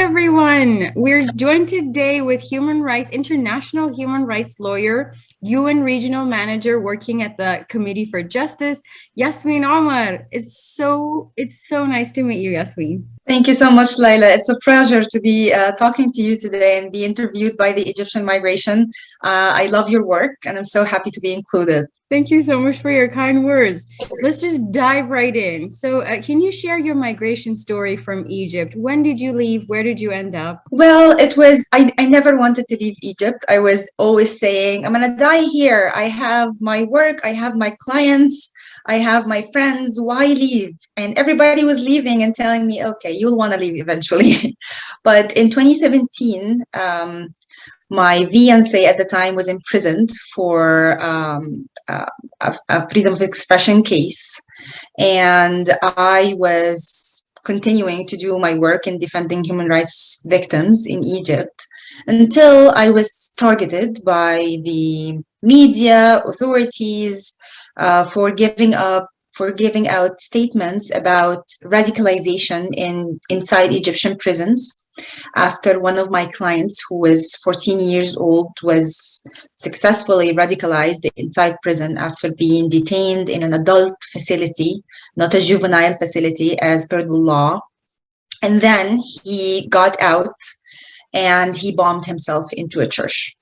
everyone. We're joined today with international human rights lawyer, UN regional manager working at the Committee for Justice, Yasmin Omar. It's so nice to meet you, Yasmin. Thank you so much, Laila. It's a pleasure to be talking to you today and be interviewed by the Egyptian Migration. I love your work and I'm so happy to be included. Thank you so much for your kind words. Let's just dive right in. So can you share your migration story from Egypt? When did you leave? Where did you end up? Well, I never wanted to leave Egypt. I was always saying, I'm going to die here. I have my work, I have my clients, I have my friends. Why leave? And everybody was leaving and telling me, okay, you'll want to leave eventually. But in 2017, my fiancé at the time was imprisoned for a freedom of expression case. And I was continuing to do my work in defending human rights victims in Egypt until I was targeted by the media, authorities, for giving out statements about radicalization inside Egyptian prisons after one of my clients, who was 14 years old, was successfully radicalized inside prison after being detained in an adult facility, not a juvenile facility as per the law. And then he got out and he bombed himself into a church.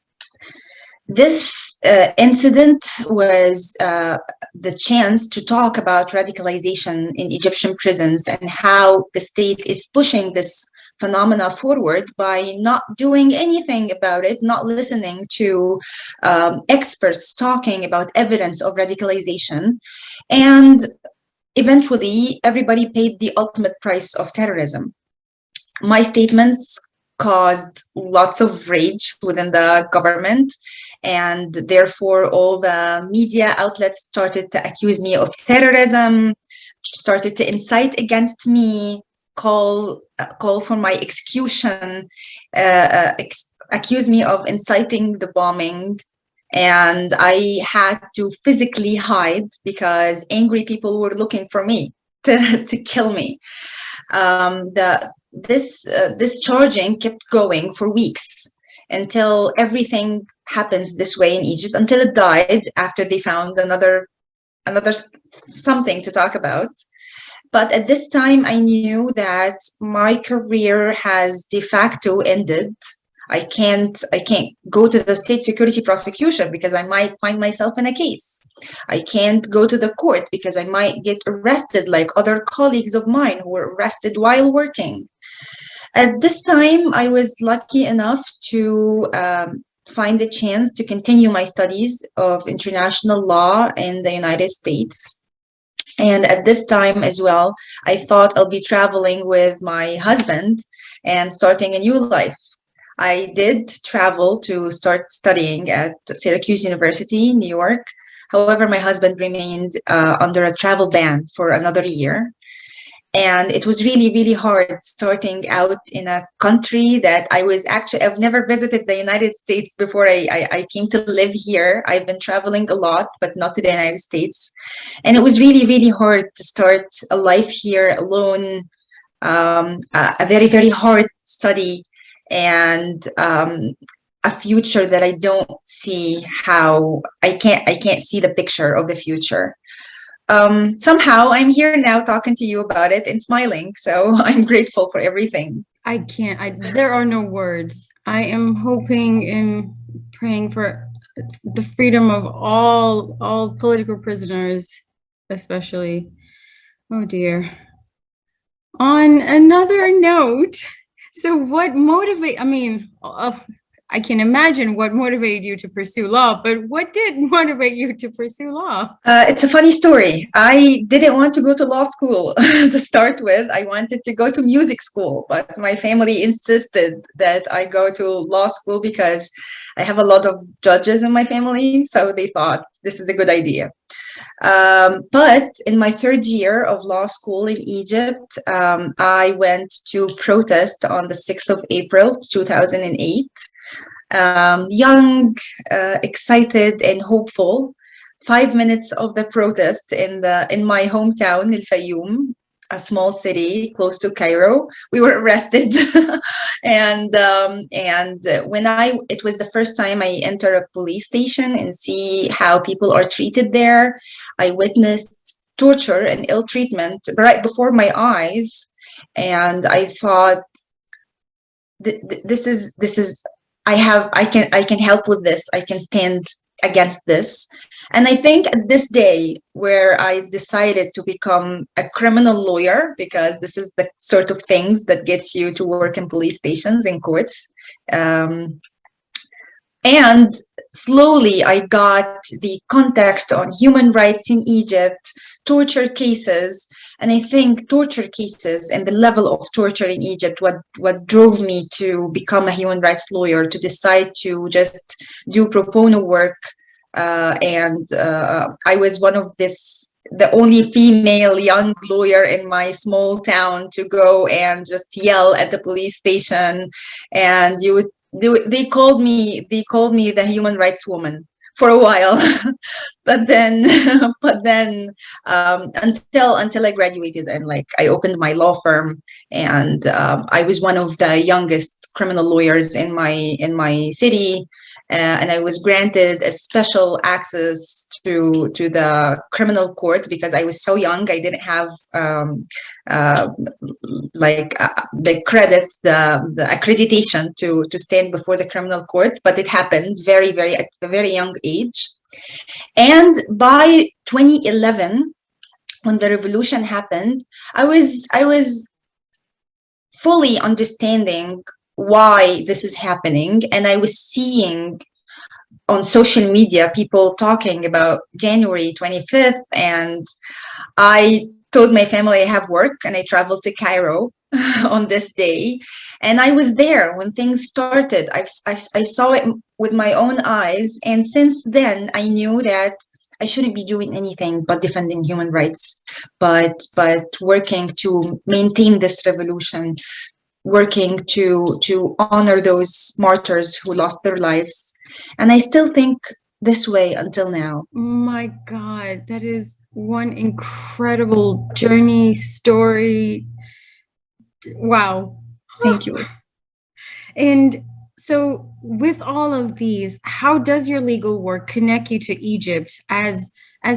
This incident was the chance to talk about radicalization in Egyptian prisons and how the state is pushing this phenomena forward by not doing anything about it, not listening to experts talking about evidence of radicalization. And eventually, everybody paid the ultimate price of terrorism. My statements caused lots of rage within the government, and therefore all the media outlets started to accuse me of terrorism, started to incite against me, call for my execution, accuse me of inciting the bombing. And I had to physically hide because angry people were looking for me to kill me. This charging kept going for weeks until everything happens this way in Egypt, until it died after they found another something to talk about. But at this time, I knew that my career has de facto ended. I can't go to the state security prosecution because I might find myself in a case. I can't go to the court because I might get arrested like other colleagues of mine who were arrested while working. At this time, I was lucky enough to find a chance to continue my studies of international law in the United States. And at this time as well, I thought I'll be traveling with my husband and starting a new life. I did travel to start studying at Syracuse University, New York. However, my husband remained under a travel ban for another year. And it was really, really hard starting out in a country that I've never visited the United States before I came to live here. I've been traveling a lot, but not to the United States. And it was really, really hard to start a life here alone, a very, very hard study, and a future that I don't see how I can't see the picture of the future. Somehow I'm here now talking to you about it and smiling. So I'm grateful for everything. There are no words. I am hoping and praying for the freedom of all political prisoners, especially. Oh dear. On another note, so what I can imagine what motivated you to pursue law, but what did motivate you to pursue law? It's a funny story. I didn't want to go to law school to start with. I wanted to go to music school, but my family insisted that I go to law school because I have a lot of judges in my family, so they thought this is a good idea. But in my third year of law school in Egypt, I went to protest on the 6th of April, 2008. Young, excited and hopeful. 5 minutes of the protest in my hometown, El Fayoum. a small city close to Cairo. We were arrested, and it was the first time I entered a police station and see how people are treated there. I witnessed torture and ill treatment right before my eyes, and I thought, this is I can help with this. I can stand against this. And I think at this day where I decided to become a criminal lawyer, because this is the sort of things that gets you to work in police stations and courts, and slowly I got the context on human rights in Egypt, torture cases. And I think torture cases and the level of torture in Egypt, what drove me to become a human rights lawyer, to decide to just do pro bono work. I was one of the only female young lawyer in my small town to go and just yell at the police station. And they called me the human rights woman for a while. but then until I graduated, and like I opened my law firm, and I was one of the youngest criminal lawyers in my city. And I was granted a special access to the criminal court because I was so young. I didn't have the credit, the accreditation to stand before the criminal court, but it happened at a very young age. And by 2011, when the revolution happened, I was fully understanding why this is happening. And I was seeing on social media people talking about January 25th. And I told my family I have work, and I traveled to Cairo on this day. And I was there when things started. I saw it with my own eyes. And since then, I knew that I shouldn't be doing anything but defending human rights, but working to maintain this revolution, working to honor those martyrs who lost their lives. And I still think this way until now. My God, that is one incredible journey, story. Wow. Thank you. And so with all of these, how does your legal work connect you to Egypt as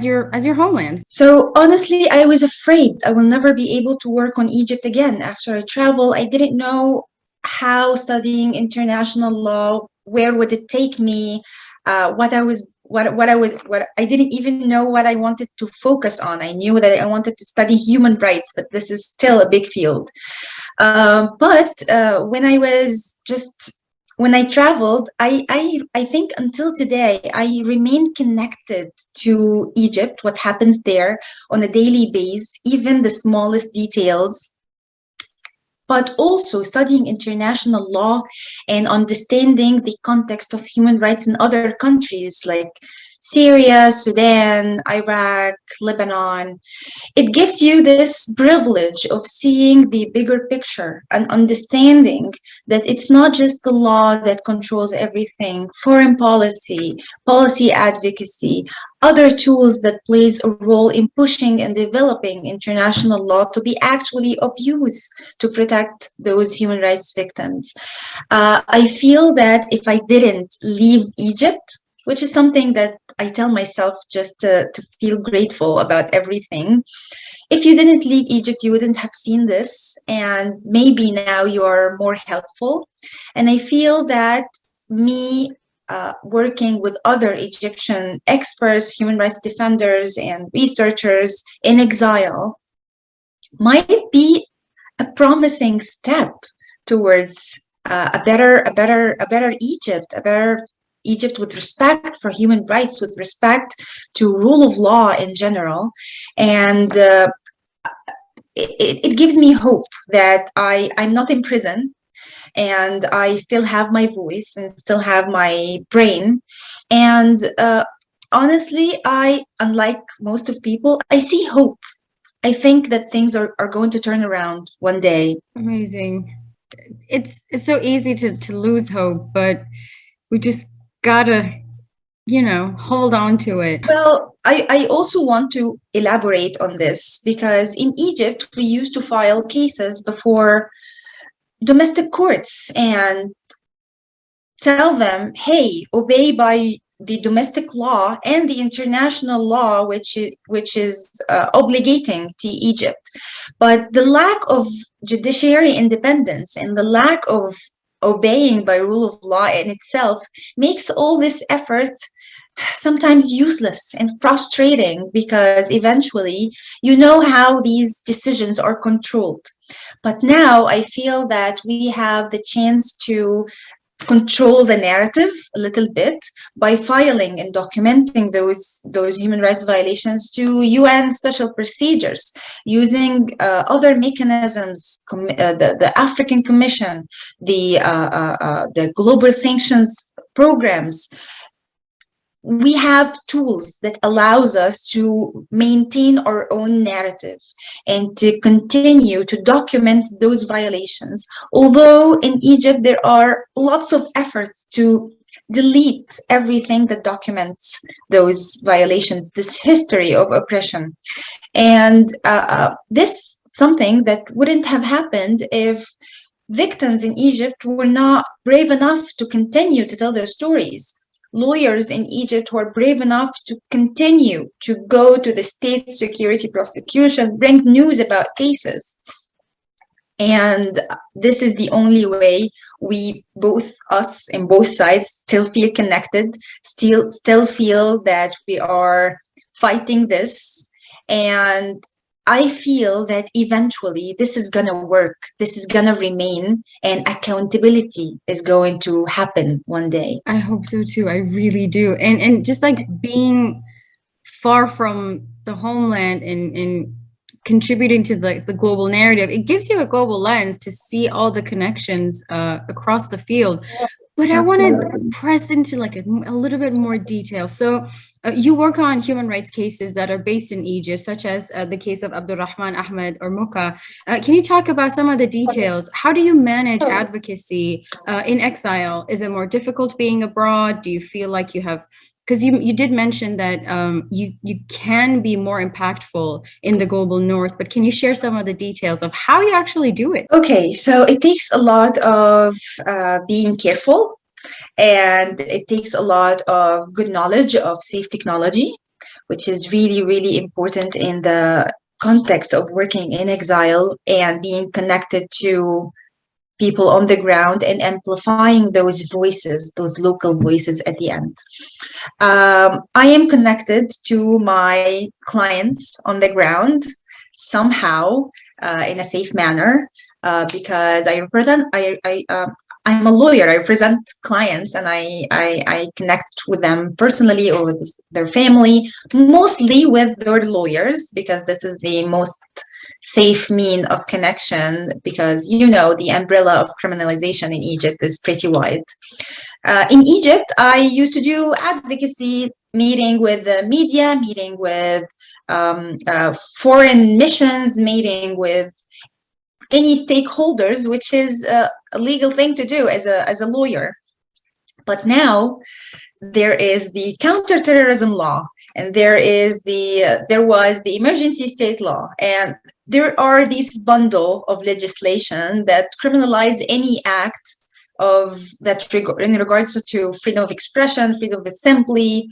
your homeland? So honestly, I was afraid I will never be able to work on Egypt again after I travel. I didn't know how studying international law, where would it take me, what I didn't even know what I wanted to focus on. I knew that I wanted to study human rights, but this is still a big field. But when I traveled, I think until today, I remain connected to Egypt, what happens there on a daily basis, even the smallest details. But also studying international law and understanding the context of human rights in other countries like Syria, Sudan, Iraq, Lebanon. It gives you this privilege of seeing the bigger picture and understanding that it's not just the law that controls everything. Foreign policy, policy advocacy, other tools that plays a role in pushing and developing international law to be actually of use to protect those human rights victims. I feel that if I didn't leave Egypt, which is something that I tell myself just to feel grateful about everything. If you didn't leave Egypt, you wouldn't have seen this. And maybe now you are more helpful. And I feel that me working with other Egyptian experts, human rights defenders, and researchers in exile might be a promising step towards a better Egypt, a better Egypt with respect for human rights, with respect to rule of law in general. And it gives me hope that I'm not in prison, and I still have my voice and still have my brain. And honestly, unlike most of people, I see hope. I think that things are going to turn around one day. Amazing. It's so easy to lose hope, but we just gotta hold on to it. Well, I also want to elaborate on this because in Egypt, we used to file cases before domestic courts and tell them, hey, obey by the domestic law and the international law, which is obligating to Egypt. But the lack of judiciary independence and the lack of obeying by rule of law in itself makes all this effort sometimes useless and frustrating because eventually you know how these decisions are controlled. But now I feel that we have the chance to control the narrative a little bit by filing and documenting those human rights violations to UN special procedures using other mechanisms, the African Commission, the global sanctions programs. We have tools that allows us to maintain our own narrative and to continue to document those violations. Although in Egypt, there are lots of efforts to delete everything that documents those violations, this history of oppression. And this something that wouldn't have happened if victims in Egypt were not brave enough to continue to tell their stories. Lawyers in Egypt were brave enough to continue to go to the state security prosecution, bring news about cases. And this is the only way we both, us in both sides, still feel connected, still feel that we are fighting this. And I feel that eventually this is going to work, this is going to remain, and accountability is going to happen one day. I hope so too. I really do. And just like being far from the homeland and contributing to the global narrative, it gives you a global lens to see all the connections across the field. But I want to press into like a little bit more detail. So you work on human rights cases that are based in Egypt, such as the case of Abdulrahman Ahmed or Muka. Can you talk about some of the details? How do you manage advocacy in exile? Is it more difficult being abroad? Do you feel like you have, because you did mention that you can be more impactful in the global north, but can you share some of the details of how you actually do it? Okay, so it takes a lot of being careful, and it takes a lot of good knowledge of safe technology, which is really, really important in the context of working in exile and being connected to people on the ground and amplifying those voices, those local voices at the end. I am connected to my clients on the ground somehow in a safe manner because I'm a lawyer. I represent clients and I connect with them personally or with their family, mostly with their lawyers because this is the most safe mean of connection because, the umbrella of criminalization in Egypt is pretty wide. In Egypt, I used to do advocacy, meeting with the media, meeting with foreign missions, meeting with any stakeholders, which is a legal thing to do as a lawyer. But now there is the counterterrorism law, and there was the emergency state law, and there are these bundle of legislation that criminalize any act of that in regards to freedom of expression, freedom of assembly.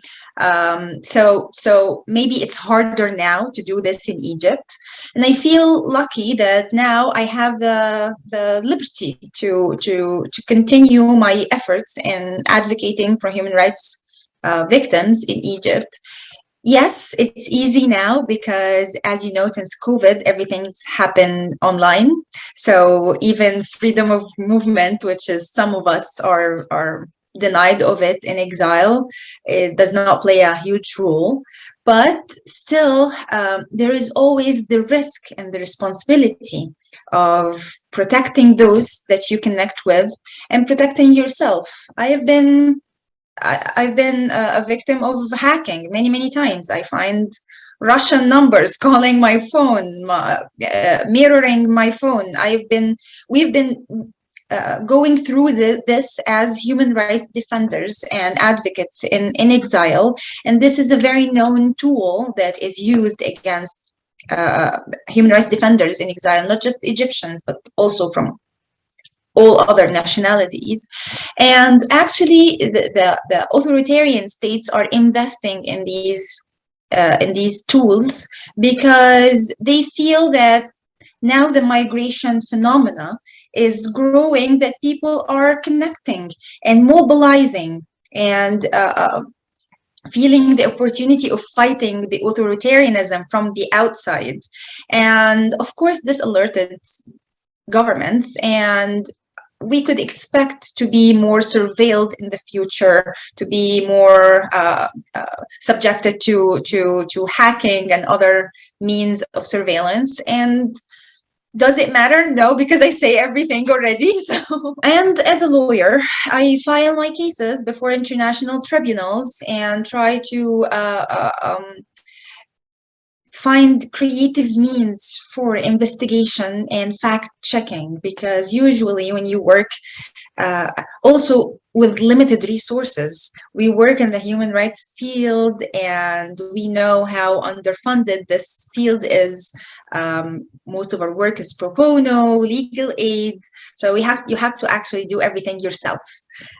So maybe it's harder now to do this in Egypt. And I feel lucky that now I have the liberty to continue my efforts in advocating for human rights victims in Egypt. Yes, it's easy now because, as you know, since COVID, everything's happened online. So even freedom of movement, which is some of us are denied of it in exile, it does not play a huge role. But still, there is always the risk and the responsibility of protecting those that you connect with and protecting yourself. I've been a victim of hacking many times. I find Russian numbers calling my phone, mirroring my phone. We've been going through this as human rights defenders and advocates in exile. And this is a very known tool that is used against human rights defenders in exile, not just Egyptians, but also from all other nationalities. And actually, the authoritarian states are investing in these tools because they feel that now the migration phenomena is growing, that people are connecting and mobilizing and feeling the opportunity of fighting the authoritarianism from the outside. And of course, this alerted governments, and we could expect to be more surveilled in the future, to be more subjected to hacking and other means of surveillance. And does it matter? No, because I say everything already. So, and as a lawyer, I file my cases before international tribunals and try to find creative means for investigation and fact checking, because usually when you work also with limited resources, we work in the human rights field and we know how underfunded this field is. Most of our work is pro bono, legal aid, so you have to actually do everything yourself.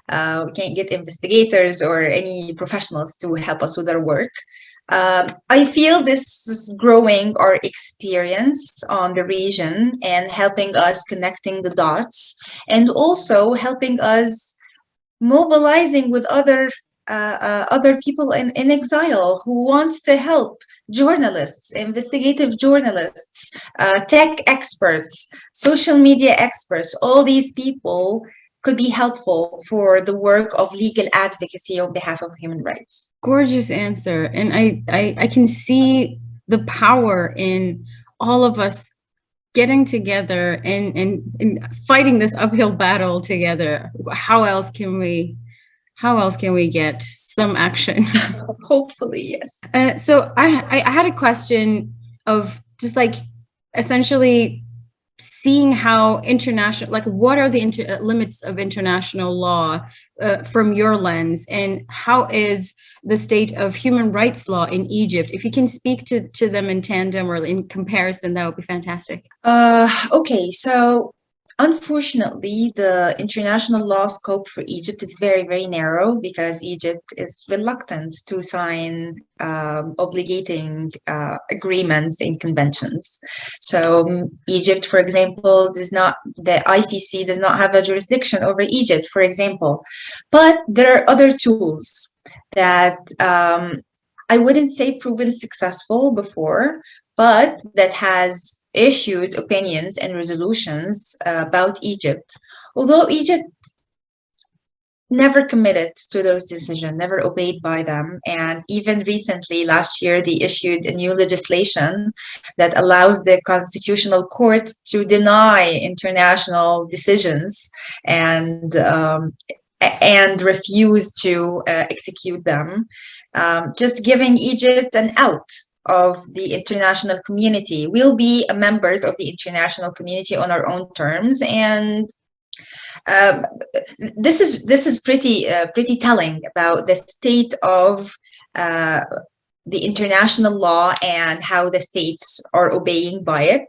We can't get investigators or any professionals to help us with our work. I feel this is growing our experience on the region and helping us connecting the dots, and also helping us mobilizing with other people in exile who wants to help journalists, investigative journalists, tech experts, social media experts. All these people could be helpful for the work of legal advocacy on behalf of human rights. Gorgeous answer. And I can see the power in all of us getting together and fighting this uphill battle together. How else can we get some action? Hopefully, yes. So I had a question of just like essentially seeing how international, like what are the limits of international law from your lens, and how is the state of human rights law in Egypt? If you can speak to them in tandem or in comparison, that would be fantastic. Okay, so unfortunately, the international law scope for Egypt is very, very narrow because Egypt is reluctant to sign obligating agreements and conventions. So Egypt, for example, the ICC does not have a jurisdiction over Egypt, for example. But there are other tools that I wouldn't say proven successful before, but that has issued opinions and resolutions about Egypt. Although Egypt never committed to those decisions, never obeyed by them. And even recently, last year, they issued a new legislation that allows the Constitutional Court to deny international decisions and refuse to execute them, just giving Egypt an out of the international community. We'll be members of the international community on our own terms, and this is pretty telling about the state of the international law and how the states are obeying by it.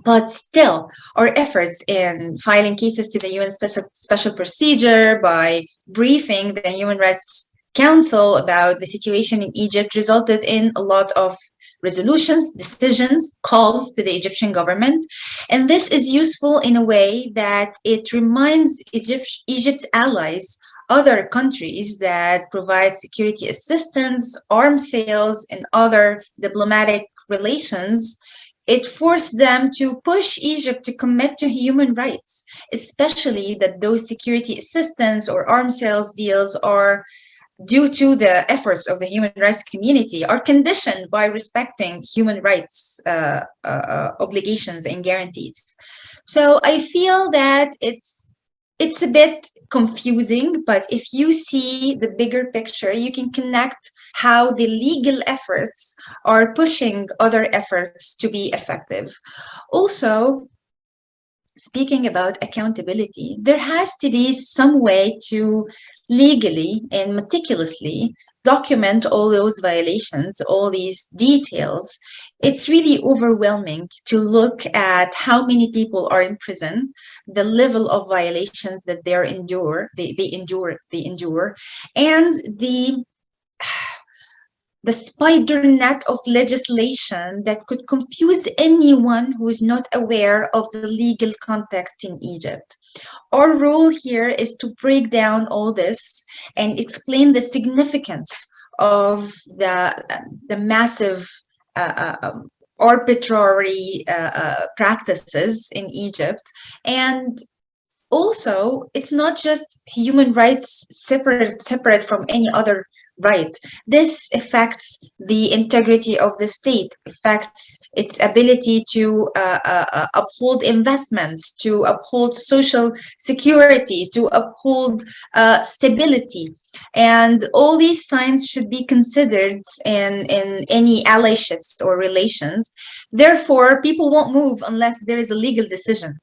But still, our efforts in filing cases to the UN special procedure, by briefing the Human Rights Council about the situation in Egypt, resulted in a lot of resolutions, decisions, calls to the Egyptian government. And this is useful in a way that it reminds Egypt's allies, other countries that provide security assistance, arms sales, and other diplomatic relations. It forced them to push Egypt to commit to human rights, especially that those security assistance or arms sales deals are, due to the efforts of the human rights community, are conditioned by respecting human rights obligations and guarantees. So I feel that it's a bit confusing, but if you see the bigger picture, you can connect how the legal efforts are pushing other efforts to be effective. Also, speaking about accountability, there has to be some way to legally and meticulously document all those violations, all these details. It's really overwhelming to look at how many people are in prison, the level of violations that they endure, and the spider net of legislation that could confuse anyone who is not aware of the legal context in Egypt. Our role here is to break down all this and explain the significance of the massive arbitrary practices in Egypt. And also, it's not just human rights separate from any other right. This affects the integrity of the state, affects its ability to uphold investments, to uphold social security, to uphold stability. And all these signs should be considered in any allyships or relations. Therefore, people won't move unless there is a legal decision.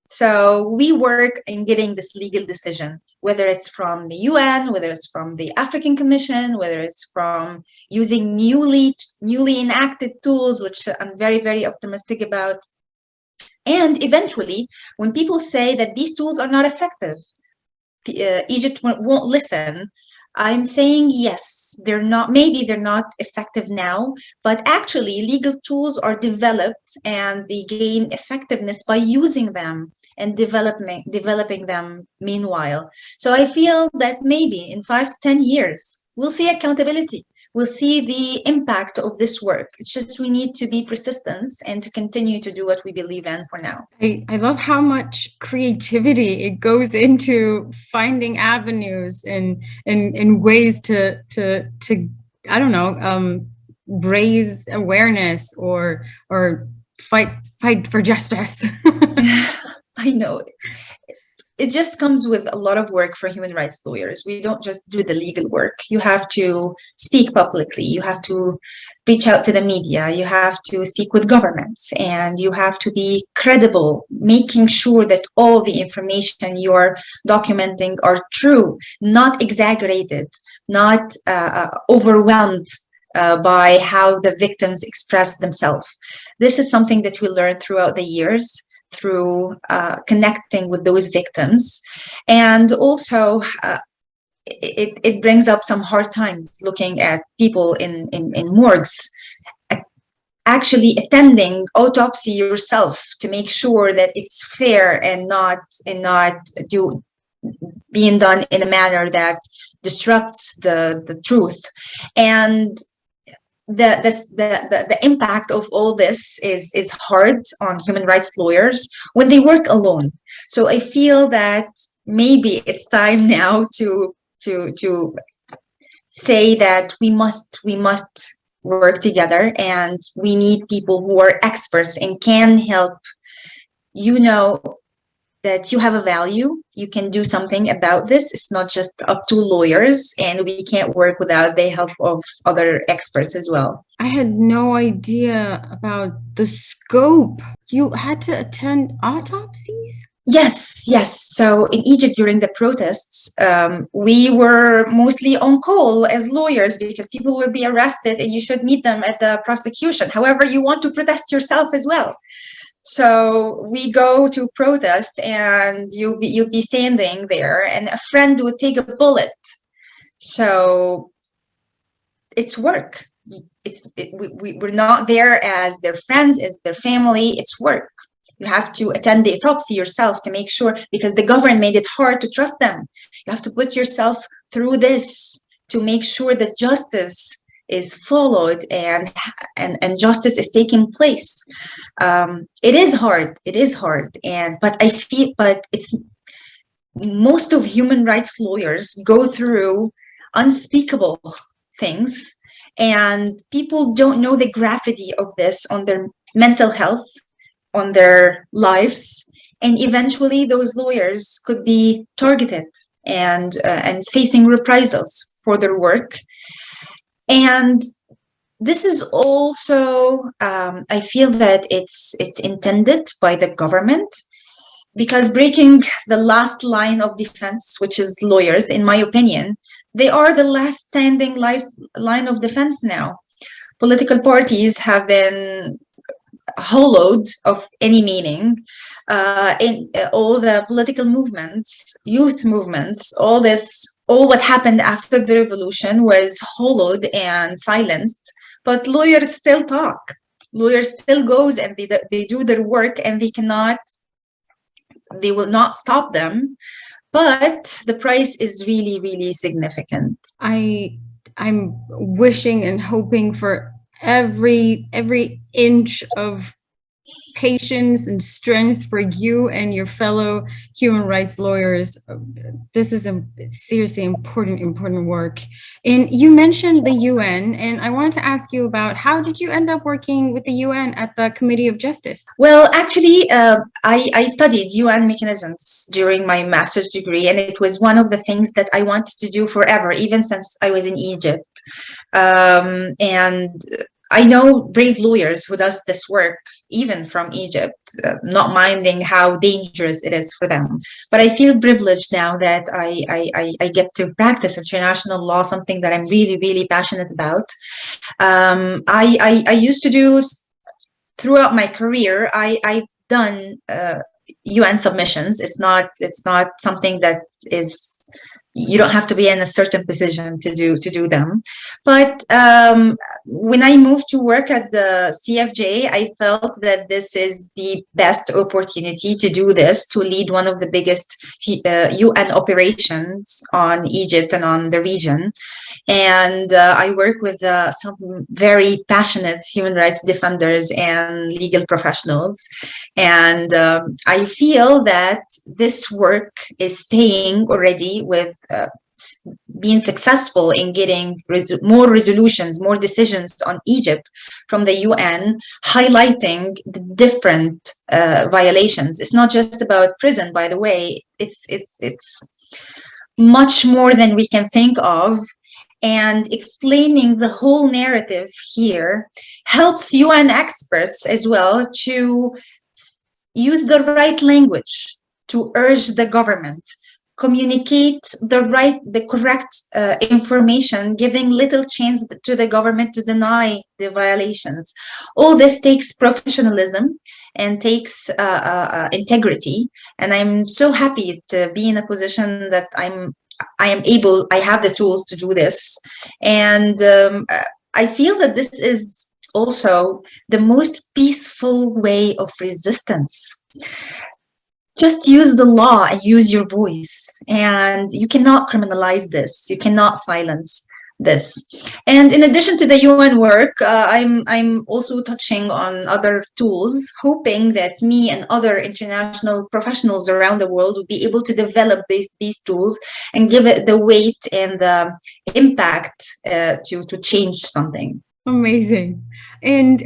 So we work in getting this legal decision, whether it's from the UN, whether it's from the African Commission, whether it's from using newly enacted tools, which I'm very, very optimistic about. And eventually, when people say that these tools are not effective, Egypt won't listen. I'm saying yes, they're not, maybe they're not effective now, but actually legal tools are developed and they gain effectiveness by using them and developing them meanwhile. So I feel that maybe in 5 to 10 years, we'll see accountability. We'll see the impact of this work. It's just we need to be persistent and to continue to do what we believe in for now. I love how much creativity it goes into finding avenues and ways to I don't know, raise awareness or fight for justice. I know. It just comes with a lot of work for human rights lawyers. We don't just do the legal work. You have to speak publicly. You have to reach out to the media. You have to speak with governments, and you have to be credible, making sure that all the information you are documenting are true, not exaggerated, not overwhelmed by how the victims express themselves. This is something that we learned throughout the years through connecting with those victims. And also, it brings up some hard times looking at people in morgues, actually attending autopsy yourself to make sure that it's fair and not being done in a manner that disrupts the truth. And the impact of all this is hard on human rights lawyers when they work alone. So I feel that maybe it's time now to say that we must work together, and we need people who are experts and can help. You know that you have a value, you can do something about this. It's not just up to lawyers, and we can't work without the help of other experts as well. I had no idea about the scope. You had to attend autopsies? Yes. So in Egypt during the protests, we were mostly on call as lawyers because people will be arrested and you should meet them at the prosecution. However, you want to protest yourself as well. So we go to protest, and you'd be standing there, and a friend would take a bullet. So it's work. We're not there as their friends, as their family. It's work. You have to attend the autopsy yourself to make sure, because the government made it hard to trust them. You have to put yourself through this to make sure that justice is followed and justice is taking place. It is hard, but it's most of human rights lawyers go through unspeakable things, and people don't know the gravity of this on their mental health, on their lives, and eventually those lawyers could be targeted and facing reprisals for their work. And this is also, I feel that it's intended by the government because breaking the last line of defense, which is lawyers, in my opinion, they are the last standing line of defense now. Political parties have been hollowed of any meaning. In all the political movements, youth movements, all what happened after the revolution was hollowed and silenced. But lawyers still talk. Lawyers still goes and they do their work, and they will not stop them. But the price is really, really significant. I'm wishing and hoping for every inch of patience and strength for you and your fellow human rights lawyers. This is a seriously important work. And you mentioned the UN, and I wanted to ask you about how did you end up working with the UN at the Committee of Justice? Well, actually, I studied UN mechanisms during my master's degree, and it was one of the things that I wanted to do forever, even since I was in Egypt. And I know brave lawyers who does this work even from Egypt, not minding how dangerous it is for them. But I feel privileged now that I get to practice international law, something that I'm really, really passionate about. I used to do, throughout my career, I've done UN submissions. It's not something that is, you don't have to be in a certain position to do them. But when I moved to work at the CFJ, I felt that this is the best opportunity to do this, to lead one of the biggest UN operations on Egypt and on the region. And I work with some very passionate human rights defenders and legal professionals. And I feel that this work is paying already, with being successful in getting more resolutions, more decisions on Egypt from the UN, highlighting the different violations. It's not just about prison, by the way. It's much more than we can think of. And explaining the whole narrative here helps UN experts as well to use the right language to urge the government, communicate the correct information, giving little chance to the government to deny the violations. All this takes professionalism and takes integrity. And I'm so happy to be in a position that I have the tools to do this. And I feel that this is also the most peaceful way of resistance. Just use the law and use your voice. And you cannot criminalize this. You cannot silence this. And in addition to the UN work, I'm also touching on other tools, hoping that me and other international professionals around the world will be able to develop these tools and give it the weight and the impact to change something. Amazing. And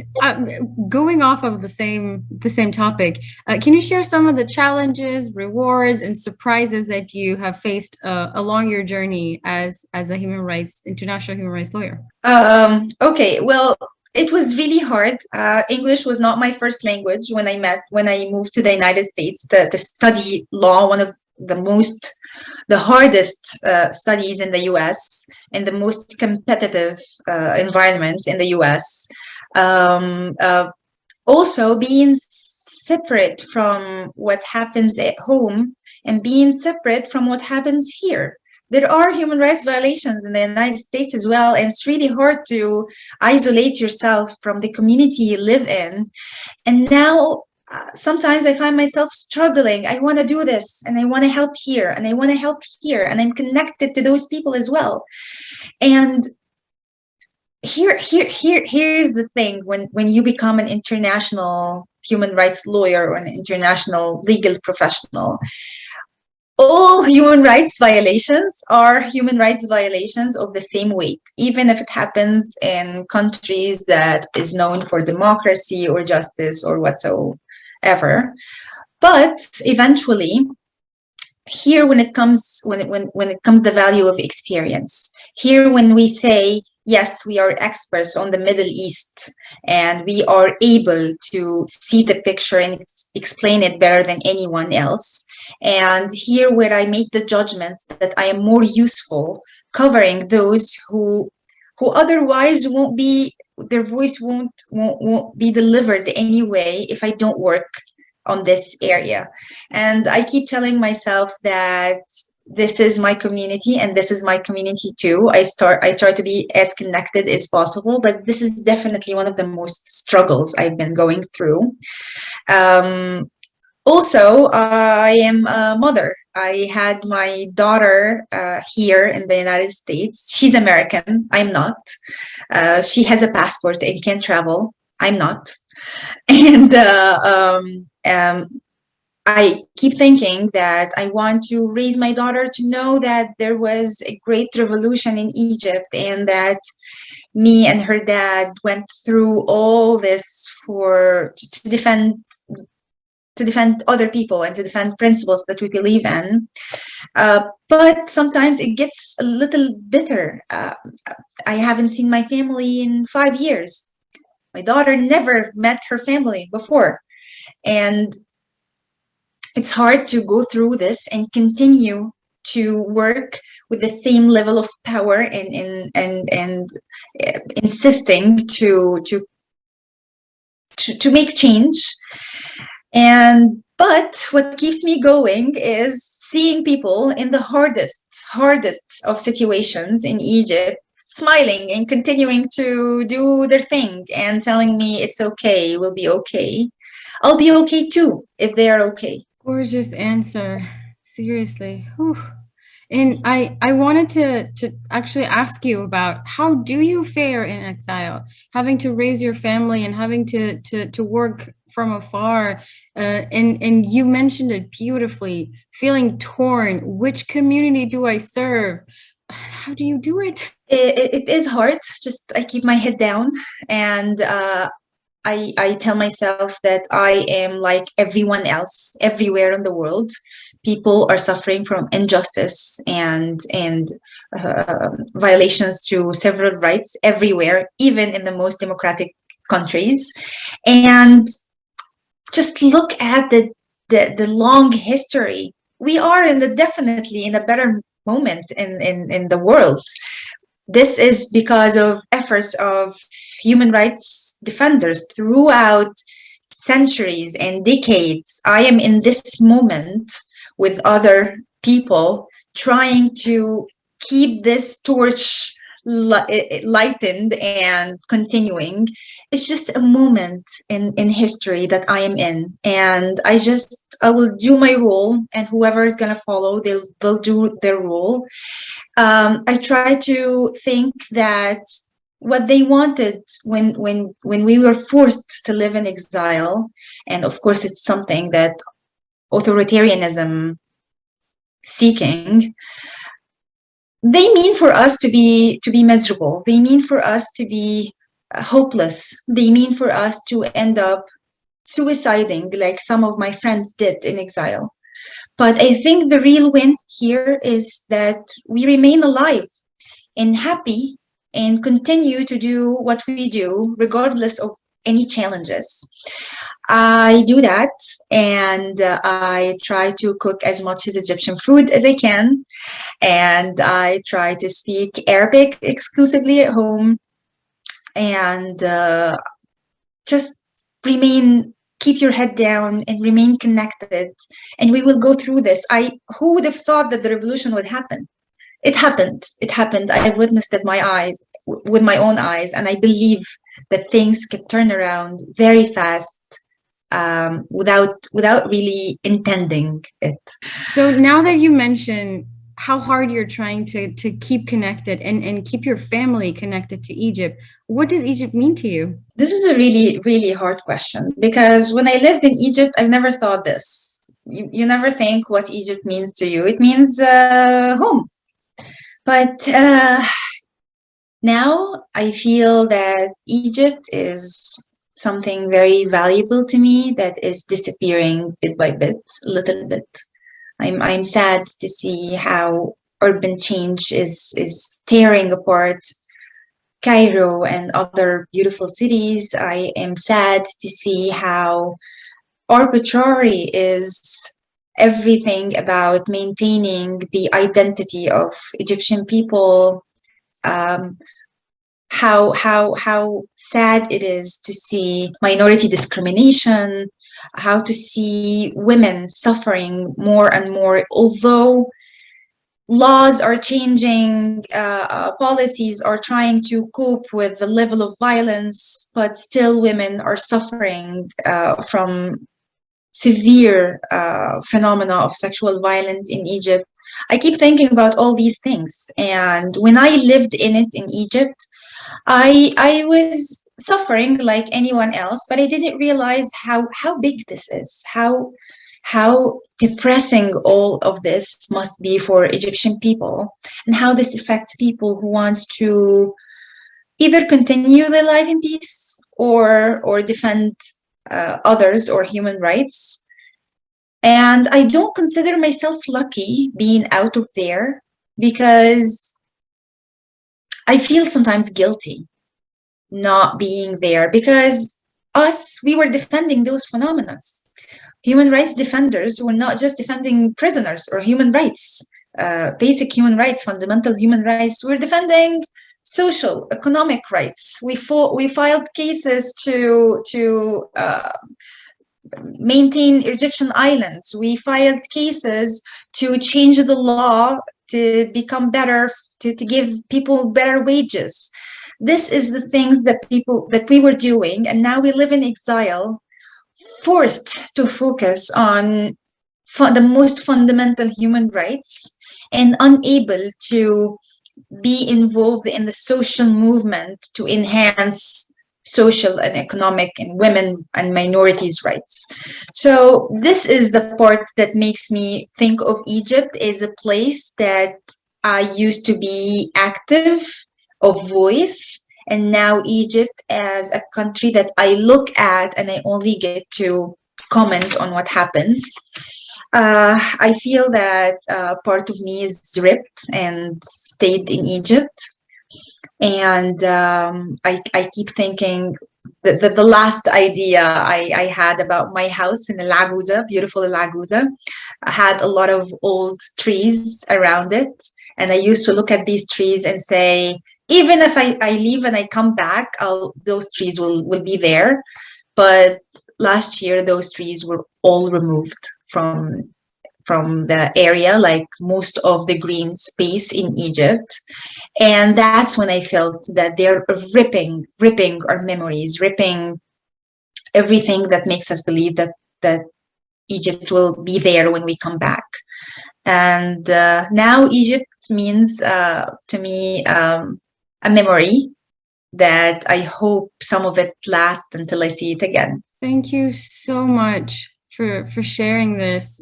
going off of the same topic, can you share some of the challenges, rewards, and surprises that you have faced along your journey as a international human rights lawyer? Okay, well, it was really hard. English was not my first language when I moved to the United States to study law, one of the hardest studies in the US, and the most competitive environment in the US. Also, being separate from what happens at home and being separate from what happens here. There are human rights violations in the United States as well, and it's really hard to isolate yourself from the community you live in. And now, sometimes I find myself struggling. I want to do this, and I want to help here, and I want to help here, and I'm connected to those people as well. And here is the thing: when you become an international human rights lawyer or an international legal professional, all human rights violations are human rights violations of the same weight, even if it happens in countries that is known for democracy or justice or whatsoever. But eventually, here when it comes the value of experience, here when we say yes, we are experts on the Middle East, and we are able to see the picture and explain it better than anyone else. And here, where I make the judgments that I am more useful covering those who otherwise won't be, their voice won't be delivered anyway if I don't work on this area. And I keep telling myself that this is my community and this is my community too. I try to be as connected as possible, but this is definitely one of the most struggles I've been going through. Um, Also, I am a mother. I had my daughter here in the United States. She's American. I'm not. She has a passport and can travel. I'm not. And I keep thinking that I want to raise my daughter to know that there was a great revolution in Egypt, and that me and her dad went through all this to defend other people and to defend principles that we believe in. But sometimes it gets a little bitter. I haven't seen my family in 5 years. My daughter never met her family before. And it's hard to go through this and continue to work with the same level of power and insisting to make change. But what keeps me going is seeing people in the hardest of situations in Egypt smiling and continuing to do their thing and telling me it's okay, we'll be okay. I'll be okay too if they are okay. Gorgeous answer. Seriously. Whew. And I wanted to actually ask you about how do you fare in exile, having to raise your family and having to work from afar, and you mentioned it beautifully, feeling torn. Which community do I serve? How do you do it? It is hard. Just I keep my head down, and I tell myself that I am like everyone else everywhere in the world. People are suffering from injustice and violations to several rights everywhere, even in the most democratic countries. And just look at the long history. We are definitely in a better moment in the world. This is because of efforts of human rights defenders throughout centuries and decades. I am in this moment with other people trying to keep this torch lightened and continuing. It's just a moment in history that I am in, and I will do my role, and whoever is going to follow, they'll do their role. I try to think that what they wanted when we were forced to live in exile, and of course it's something that authoritarianism seeking, they mean for us to be miserable. They mean for us to be hopeless. They mean for us to end up suiciding like some of my friends did in exile. But I think the real win here is that we remain alive and happy and continue to do what we do regardless of any challenges. I do that, and I try to cook as much as Egyptian food as I can, and I try to speak Arabic exclusively at home, and just keep your head down and remain connected, and we will go through this. Who would have thought that the revolution would happen? It happened. I have witnessed it with my own eyes, and I believe that things could turn around very fast, without really intending it. So now that you mention how hard you're trying to keep connected and keep your family connected to Egypt, what does Egypt mean to you? This is a really, really hard question, because when I lived in Egypt, I've never thought this. You never think what Egypt means to you. It means home. But now I feel that Egypt is something very valuable to me that is disappearing bit by bit, a little bit. I'm sad to see how urban change is tearing apart Cairo and other beautiful cities, I am sad to see how arbitrary is everything about maintaining the identity of Egyptian people. Um, how sad it is to see minority discrimination, how to see women suffering more and more, although laws are changing, policies are trying to cope with the level of violence, but still women are suffering from severe phenomena of sexual violence in Egypt. I keep thinking about all these things, and when I lived in it in Egypt, I was suffering like anyone else, but I didn't realize how big this is, how depressing all of this must be for Egyptian people, and how this affects people who wants to either continue their life in peace or defend others or human rights. And I don't consider myself lucky being out of there because I feel sometimes guilty not being there because we were defending those phenomena. Human rights defenders were not just defending prisoners or human rights, basic human rights, fundamental human rights. We're defending social, economic rights. We filed cases to maintain Egyptian islands. We filed cases to change the law to become better, to give people better wages. This is the things that we were doing, and now we live in exile, forced to focus on the most fundamental human rights and unable to be involved in the social movement to enhance social and economic and women and minorities rights. So this is the part that makes me think of Egypt as a place that I used to be active, of voice, and now Egypt as a country that I look at and I only get to comment on what happens. I feel that part of me is ripped and stayed in Egypt. And I keep thinking that the last idea I had about my house in Laguza, beautiful Laguza, had a lot of old trees around it. And I used to look at these trees and say, even if I leave and I come back, those trees will be there. But last year, those trees were all removed from the area, like most of the green space in Egypt. And that's when I felt that they're ripping our memories, ripping everything that makes us believe that Egypt will be there when we come back. And now Egypt means to me a memory that I hope some of it lasts until I see it again. Thank you so much for sharing this.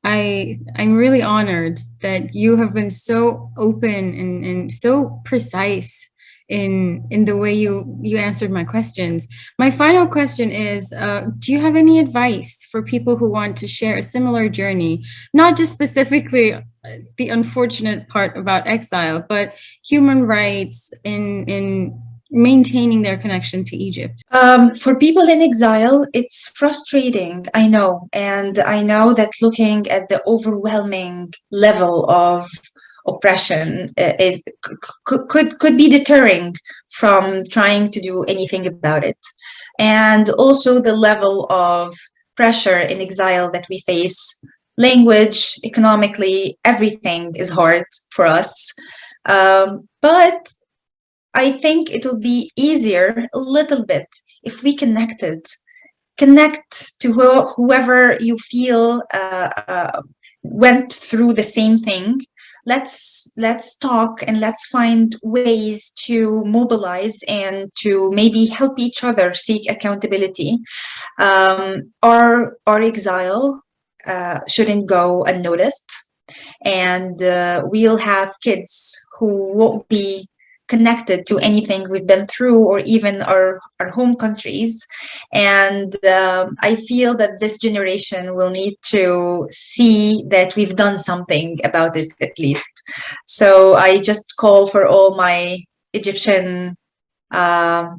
I'm really honored that you have been so open and so precise in the way you answered my questions. My final question is, do you have any advice for people who want to share a similar journey, not just specifically the unfortunate part about exile, but human rights in maintaining their connection to Egypt? For people in exile, it's frustrating, I know. And I know that looking at the overwhelming level of oppression could be deterring from trying to do anything about it. And also the level of pressure in exile that we face, language, economically, everything is hard for us. But I think it will be easier a little bit if we connect to whoever you feel went through the same thing. Let's talk and let's find ways to mobilize and to maybe help each other seek accountability. Our exile shouldn't go unnoticed, and we'll have kids who won't be connected to anything we've been through or even our home countries. And I feel that this generation will need to see that we've done something about it at least. So I just call for all my Egyptian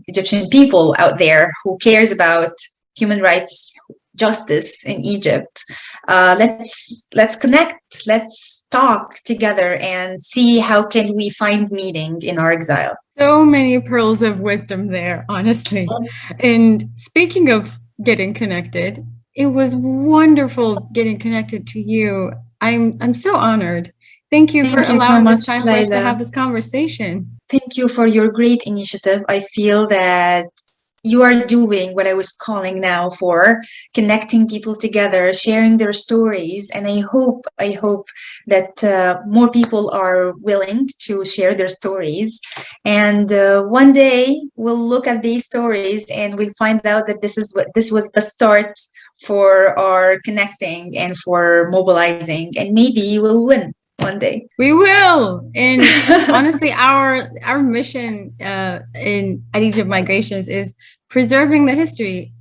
Egyptian people out there who cares about human rights justice in Egypt. Let's connect. Let's talk together and see how can we find meaning in our exile. So many pearls of wisdom there, honestly. And speaking of getting connected, it was wonderful getting connected to you. I'm so honored. Thank you for allowing this time for us to have this conversation. Thank you for your great initiative. I feel that you are doing what I was calling now for, connecting people together, sharing their stories. And I hope that more people are willing to share their stories. And one day we'll look at these stories and we'll find out that this was the start for our connecting and for mobilizing, and maybe we'll win one day. We will. And honestly, our mission at Egypt Migrations is preserving the history.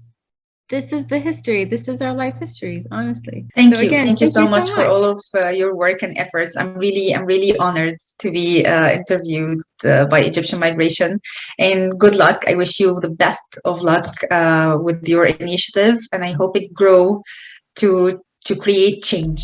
This is the history. This is our life histories, honestly. Thank you so much for all of your work and efforts. I'm really honored to be interviewed by Egyptian Migration, and good luck. I wish you the best of luck with your initiative, and I hope it grow to create change.